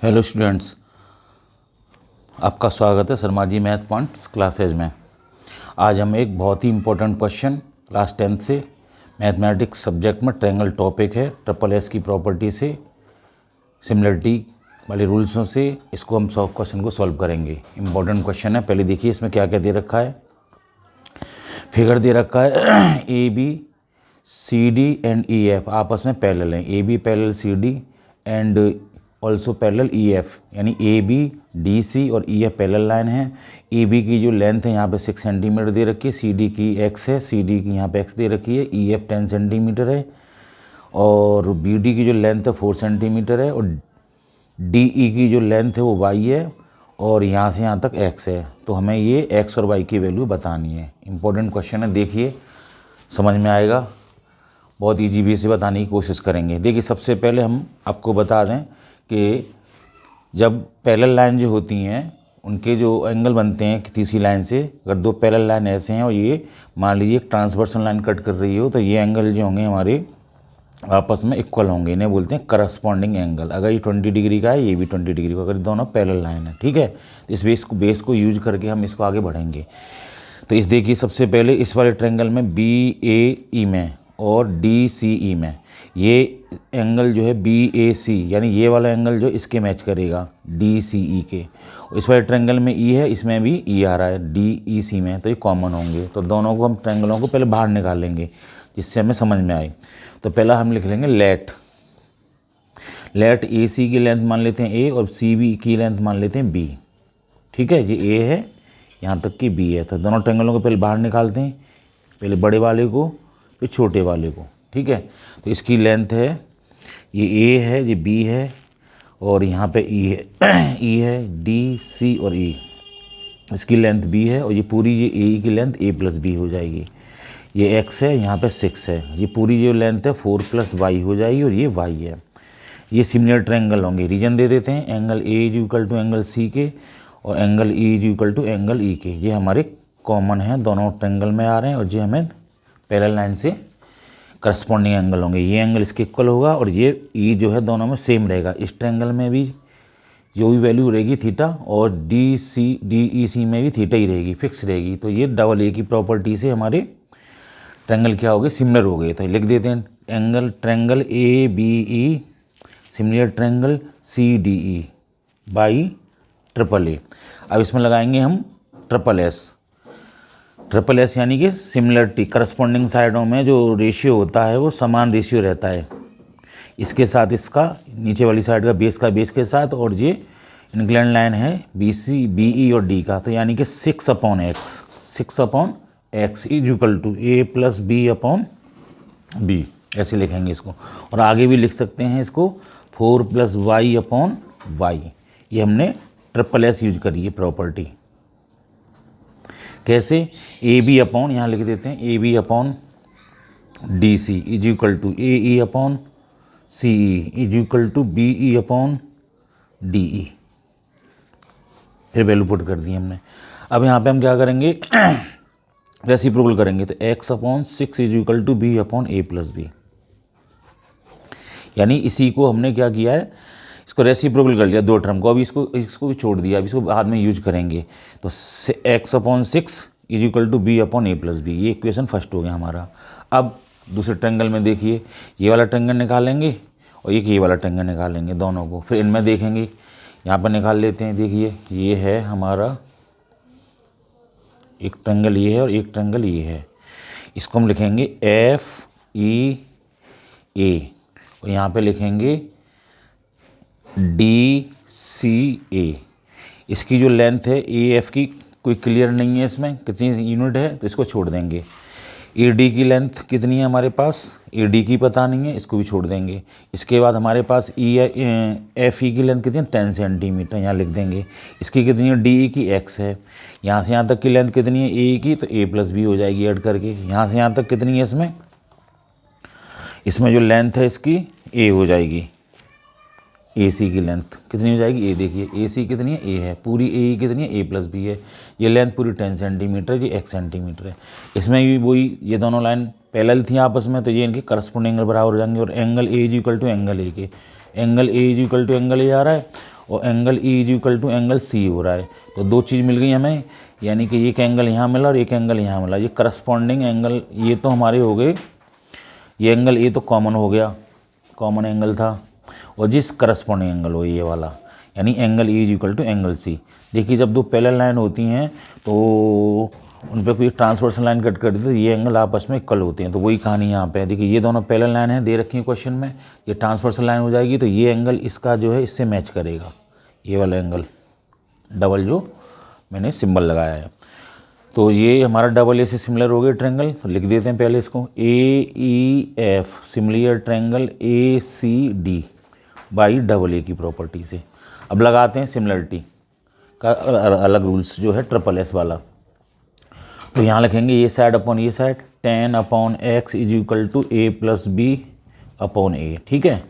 Hello students, आपका स्वागत है Sharma ji math points classes में। आज हम एक बहुत ही इम्पोर्टेंट क्वेश्चन क्लास 10th से मैथमेटिक्स सब्जेक्ट में ट्रायंगल टॉपिक है, ट्रिपल एस की प्रॉपर्टी से सिमिलरिटी वाले रूल्सों से इसको हम क्वेश्चन को सॉल्व करेंगे। इम्पोर्टेंट क्वेश्चन है। पहले देखिए इसमें क्या क्या दे रखा है। फिगर दे रखा है A B C D and E F आपस में पैरेलल हैं। A B parallel C D and also parallel E F, यानी ए बी डी सी और ई एफ पैरेलल लाइन है। ए बी की जो लेंथ है यहाँ पे 6 सेंटीमीटर दे रखी है, सी डी की एक्स है, सी डी की यहाँ पे एक्स दे रखी है, ई एफ 10 सेंटीमीटर है और बी डी की जो लेंथ है 4 सेंटीमीटर है और डी ई की जो लेंथ है वो वाई है और यहाँ से यहाँ तक एक्स है। तो हमें ये एक्स और वाई की वैल्यू बतानी है। इंपॉर्टेंट क्वेश्चन है, देखिए समझ में आएगा। बहुत ईजी वे से बताने की कोशिश करेंगे। देखिए सबसे पहले हम आपको बता दें कि जब पैरेलल लाइन जो होती हैं उनके जो एंगल बनते हैं किसी लाइन से, अगर दो पैरेलल लाइन ऐसे हैं और ये मान लीजिए एक ट्रांसवर्सल लाइन कट कर रही हो, तो ये एंगल जो होंगे हमारे आपस में इक्वल होंगे। इन्हें बोलते हैं करस्पॉन्डिंग एंगल। अगर ये 20 डिग्री का है, ये भी 20 डिग्री का, अगर दोनों पैरेलल लाइन है, ठीक है। तो इस बेस को यूज करके हम इसको आगे बढ़ेंगे। तो इस देखिए सबसे पहले इस वाले ट्रायंगल में बी ए ई में और डी सी ई में ये एंगल जो है बी ए सी, यानी ये वाला एंगल जो इसके मैच करेगा डी सी ई के। इस वाले ट्रायंगल में ई है, इसमें भी ई आ रहा है डी ई सी में, तो ये कॉमन होंगे। तो दोनों को हम ट्रायंगलों को पहले बाहर निकालेंगे जिससे हमें समझ में आए। तो पहला हम लिख लेंगे लेट ए सी की लेंथ मान लेते हैं ए और सी बी की लेंथ मान लेते हैं बी, ठीक है। ये ए है, यहाँ तक कि बी है। तो दोनों ट्रायंगलों को पहले बाहर निकालते हैं, पहले बड़े वाले को फिर छोटे वाले को, ठीक है। तो इसकी लेंथ है, ये ए है, ये बी है और यहाँ पे ई है ई है, डी सी और ई, इसकी लेंथ बी है और ये पूरी ये ए की लेंथ ए प्लस बी हो जाएगी। ये एक्स है, यहाँ पे 6 है, ये पूरी जो लेंथ है 4 प्लस वाई हो जाएगी और ये वाई है। ये सिमिलर ट्रायंगल होंगे। रीजन दे देते हैं, angle A is equal to angle C के और angle E is equal to angle E के। ये हमारे कॉमन है, दोनों ट्रायंगल में आ रहे हैं और ये हमें पैरेलल लाइन से करस्पॉन्डिंग एंगल होंगे। ये एंगल इसके इक्वल होगा और ये ई जो है दोनों में सेम रहेगा। इस ट्रायंगल में भी जो भी वैल्यू रहेगी थीटा और डी ई सी में भी थीटा ही रहेगी, फिक्स रहेगी। तो ये डबल ए की प्रॉपर्टी से हमारे ट्रायंगल क्या हो गए, सिमिलर हो गए। तो लिख देते हैं angle triangle A B E similar triangle C D E by triple A. अब इसमें लगाएंगे हम ट्रिपल एस यानी कि सिमिलरिटी। करस्पॉन्डिंग साइडों में जो रेशियो होता है वो समान रेशियो रहता है, इसके साथ इसका नीचे वाली साइड का बेस के साथ, और ये इंक्लाइन लाइन है बी सी बी ई और डी का। तो यानी कि 6/x is equal to A plus B upon B, ऐसे लिखेंगे इसको। और आगे भी लिख सकते हैं इसको 4 प्लस वाई अपॉन वाई। ये हमने ट्रिपल एस यूज करी है प्रॉपर्टी। कैसे, ए बी अपॉन, यहाँ लिख देते हैं A B upon D C is equal to A E upon C E is equal to B E upon D E. फिर वैल्यू पुट कर दी हमने। अब यहाँ पे हम क्या करेंगे, रेसिप्रोकल करेंगे। तो x upon 6 is equal to B upon A plus B, यानी इसी को हमने क्या किया है, इसको रेसिप्रोकल कर लिया दो टर्म को। अभी इसको भी छोड़ दिया, अभी इसको बाद में यूज करेंगे। तो x upon 6 is equal to B upon A plus B, ये इक्वेशन फर्स्ट हो गया हमारा। अब दूसरे ट्रायंगल में देखिए, ये वाला ट्रायंगल निकालेंगे और ये वाला ट्रायंगल निकालेंगे दोनों को। फिर इनमें देखेंगे, यहाँ पर निकाल लेते हैं। देखिए ये है हमारा एक ट्रायंगल, ये है और एक ट्रायंगल ये है। इसको हम लिखेंगे एफ ई ए और यहाँ पे लिखेंगे डी सी ए। इसकी जो लेंथ है ए एफ की कोई क्लियर नहीं है, इसमें कितनी यूनिट है तो इसको छोड़ देंगे। ए डी की लेंथ कितनी है हमारे पास, ए डी की पता नहीं है, इसको भी छोड़ देंगे। इसके बाद हमारे पास एफ ई की लेंथ कितनी है, 10 सेंटीमीटर, यहाँ लिख देंगे। इसकी कितनी है, डी ई की एक्स है। यहाँ से यहाँ तक की लेंथ कितनी है ए की, तो ए प्लस बी हो जाएगी ऐड करके। यहाँ से यहाँ तक कितनी है, इसमें जो लेंथ है इसकी ए हो जाएगी। ए सी की लेंथ कितनी हो जाएगी, ए देखिए ए सी कितनी है, ए है पूरी, ए कितनी है, ए प्लस बी है। ये लेंथ पूरी 10 सेंटीमीटर है, ये 1 सेंटीमीटर है। इसमें भी वही, ये दोनों लाइन पैरेलल थी आपस में, तो ये इनके करस्पॉन्डिंग एंगल बराबर हो जाएंगे। और angle A is equal to angle A के, angle A is equal to angle A आ रहा है और angle E is equal to angle C हो रहा है। तो दो चीज़ मिल गई हमें, यानी कि एक एंगल यहाँ मिला और एक एंगल यहाँ मिला। ये करस्पॉन्डिंग एंगल ये तो हमारे हो गए, ये एंगल ये तो कॉमन हो गया, कॉमन एंगल था, और जिस करस्पॉन्डिंग एंगल हो ये वाला, यानी angle E is equal to angle C. देखिए जब दो पैरेलल लाइन होती हैं तो उन पर कोई ट्रांसवर्सल लाइन कट कर दी तो ये एंगल आपस में इक्वल होते हैं। तो वही कहानी यहाँ पे है। देखिए ये दोनों पैरेलल लाइन है दे रखी है क्वेश्चन में, ये ट्रांसवर्सल लाइन हो जाएगी तो ये एंगल इसका जो है इससे मैच करेगा, ये वाला एंगल डबल जो मैंने सिंबल लगाया है। तो ये हमारा डबल ए से सिमिलर हो गया ट्रायंगल। तो लिख देते हैं पहले इसको, A E F similar triangle A C D by double A की प्रॉपर्टी से। अब लगाते हैं सिमिलरिटी का अलग रूल्स जो है ट्रिपल एस वाला। तो यहाँ लिखेंगे ये साइड अपॉन ये side, ten upon X is equal to A plus B upon A, ठीक है।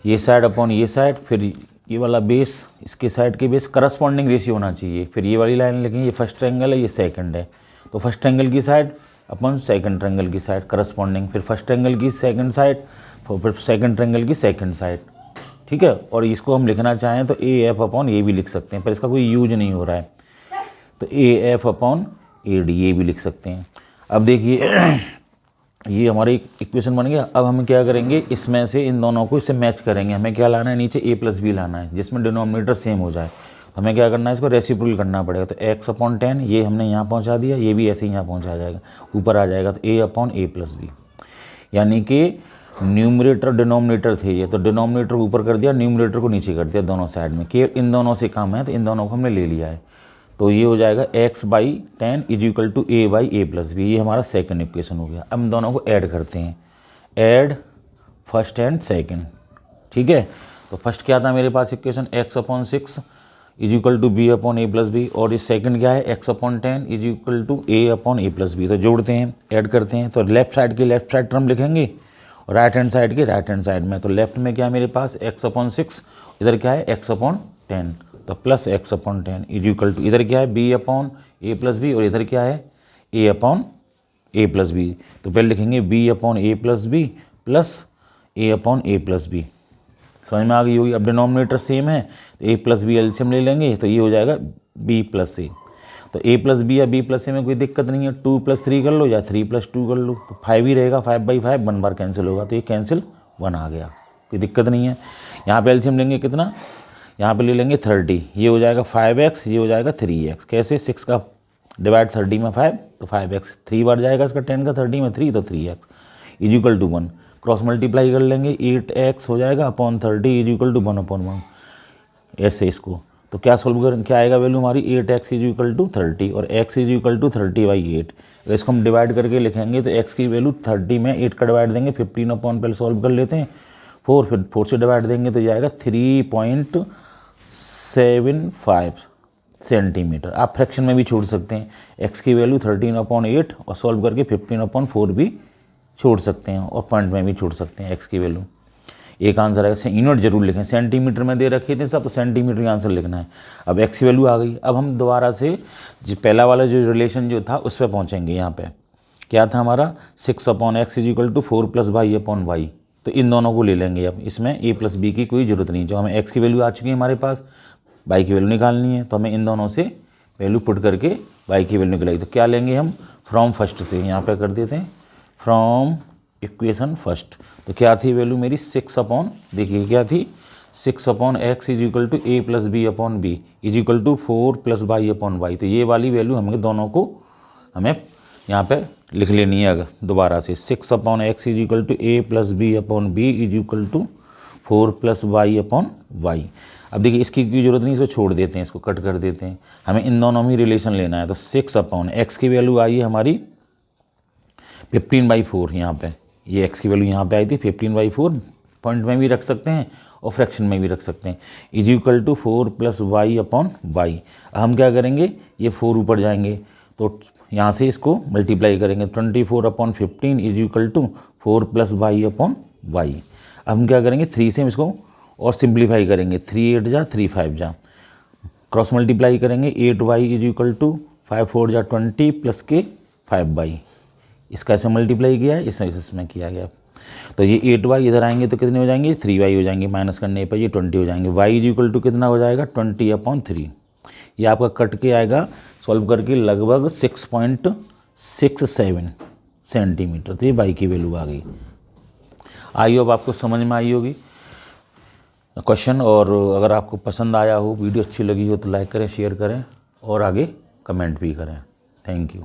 ये साइड अपॉन ये साइड, फिर ये वाला बेस इसके साइड के बेस करस्पॉन्डिंग रेशियो होना चाहिए। फिर ये वाली लाइन लिखेंगे, ये फर्स्ट ट्रायंगल है ये सेकंड है, तो फर्स्ट ट्रायंगल की साइड अपॉन सेकंड ट्रायंगल की साइड करस्पॉन्डिंग, फिर फर्स्ट ट्रायंगल की सेकंड साइड, फिर सेकंड ट्रायंगल की सेकंड साइड, ठीक है। और इसको हम लिखना चाहें तो ए एफ अपॉन ए भी लिख सकते हैं, पर इसका कोई यूज नहीं हो रहा है, तो A F upon A D ये भी लिख सकते हैं। अब देखिए ये हमारी इक्वेशन बन गया। अब हम क्या करेंगे, इसमें से इन दोनों को इससे मैच करेंगे। हमें क्या लाना है, नीचे ए प्लस बी लाना है जिसमें डिनोमिनेटर सेम हो जाए। तो हमें क्या करना है, इसको रेसिप्रोकल करना पड़ेगा। तो एक्स अपॉन 10 ये हमने यहाँ पहुँचा दिया, ये भी ऐसे ही यहाँ पहुँचा जाएगा, ऊपर आ जाएगा। तो ए अपॉन ए प्लस बी, यानी कि न्यूमरेटर डिनोमिनेटर थे ये, तो डिनोमिनेटर को ऊपर कर दिया, न्यूमरेटर को नीचे कर दिया दोनों साइड में। कि इन दोनों से कम है तो इन दोनों को हमने ले लिया है। तो ये हो जाएगा x by 10 is equal to A by A plus B, ये हमारा सेकंड इक्वेशन हो गया। अब हम दोनों को ऐड करते हैं, ऐड फर्स्ट एंड सेकंड, ठीक है। तो फर्स्ट क्या था मेरे पास equation, x upon 6 is equal to B upon A plus B, और इस सेकंड क्या है, x upon 10 is equal to A upon A plus B. तो जोड़ते हैं, ऐड करते हैं। तो लेफ्ट साइड की लेफ्ट साइड टर्म लिखेंगे और राइट हैंड साइड की राइट हैंड साइड में। तो लेफ्ट में क्या है मेरे पास, x अपॉन 6, इधर क्या है x अपॉन 10, तो plus X upon 10 is equal to, इधर क्या है B upon A plus B, और इधर क्या है A upon A plus B. तो पहले लिखेंगे B upon A plus B plus A upon A plus B. समझ में आ गई होगी। अब डिनोमिनेटर सेम है तो ए प्लस बी एलसीएम ले लेंगे, तो ये हो जाएगा बी प्लस ए। तो ए प्लस बी या बी प्लस ए में कोई दिक्कत नहीं है, 2 + 3 कर लो या 3 + 2 कर लो, तो 5 ही रहेगा, 5/5 1 बार कैंसिल होगा, तो ये कैंसिल 1 आ गया, कोई दिक्कत नहीं है। यहाँ पे एलसीएम लेंगे कितना, यहाँ पे ले लेंगे 30, ये हो जाएगा 5x, ये हो जाएगा 3x। कैसे, 6 का डिवाइड 30 में 5, तो 5x 3 बार जाएगा इसका, 10 का 30 में 3, तो 3x is equal to 1। Cross multiply कर लेंगे, 8x हो जाएगा अपॉन 30 इज इक्वल टू 1/1, ऐसे इसको। तो क्या सोल्व कर, क्या आएगा वैल्यू हमारी, 8x इज इक्वल टू 30 और x इज इक्वल टू 30/8। अगर इसको हम डिवाइड करके लिखेंगे तो x की वैल्यू 30 में 8 का डिवाइड देंगे, 15 अपॉन पहले सॉल्व कर लेते हैं 4, फिर 4 से डिवाइड देंगे तो जाएगा 3.75 सेंटीमीटर। आप फ्रैक्शन में भी छोड़ सकते हैं, x की वैल्यू 13/8 और सॉल्व करके 15/4 भी छोड़ सकते हैं, और पॉइंट में भी छोड़ सकते हैं x की वैल्यू। एक आंसर है, यूनिट जरूर लिखें, सेंटीमीटर में दे रखे थे सब, तो सेंटीमीटर का आंसर लिखना है। अब x की वैल्यू आ गई। अब हम दोबारा से जो पहला वाला जो रिलेशन जो था उस पर पहुँचेंगे। यहाँ पे क्या था हमारा, 6/x is equal to 4 + y/y। तो इन दोनों को ले लेंगे। अब इसमें a प्लस बी की कोई ज़रूरत नहीं, जो हमें x की वैल्यू आ चुकी है हमारे पास, y की वैल्यू निकालनी है, तो हमें इन दोनों से वैल्यू पुट करके y की वैल्यु निकालेगी। तो क्या लेंगे हम, फ्रॉम फर्स्ट से यहाँ पे कर देते हैं, फ्रॉम इक्वेशन फर्स्ट। तो क्या थी वैल्यू मेरी, 6 देखिए क्या थी, 6/x is equal to a plus B upon B is equal to 4 + y/y। तो ये वाली वैल्यू हमें दोनों को हमें यहाँ पे लिख लेनी है। अगर दोबारा से 6/x is equal to a plus B upon B is equal to 4 + y/y। अब देखिए इसकी कोई जरूरत नहीं, इसको छोड़ देते हैं, इसको कट कर देते हैं, हमें इन दोनों में रिलेशन लेना है। तो 6/x की वैल्यू आई है हमारी 15/4, यहाँ पे ये x की वैल्यू यहाँ पे आई थी 15/4, पॉइंट में भी रख सकते हैं और फ्रैक्शन में भी रख सकते हैं, इज इक्वल टू 4 + y/y। हम क्या करेंगे, ये 4 ऊपर जाएंगे तो यहाँ से इसको मल्टीप्लाई करेंगे, 24/15 इज इक्वल टू 4 + y/y। अब हम क्या करेंगे, 3 से इसको और सिंप्लीफाई करेंगे, 3 8 जा 3 5 जा, क्रॉस मल्टीप्लाई करेंगे, 8y इज इक्वल टू 5 4 जा 20 + के 5y। इसका ऐसे मल्टीप्लाई किया है, इसमें किया गया। तो ये 8y इधर आएंगे तो कितने हो जाएंगे, 3y हो जाएंगे, माइनस करने पर ये 20 हो जाएंगे। y इज इक्वल टू कितना हो जाएगा, 20/3। ये आपका कट के आएगा सॉल्व करके लगभग 6.67 सेंटीमीटर। तो ये y की वैल्यू आ गई। आई होप आपको समझ में आई होगी क्वेश्चन। और अगर आपको पसंद आया हो, वीडियो अच्छी लगी हो तो लाइक करें, शेयर करें और आगे कमेंट भी करें। Thank you.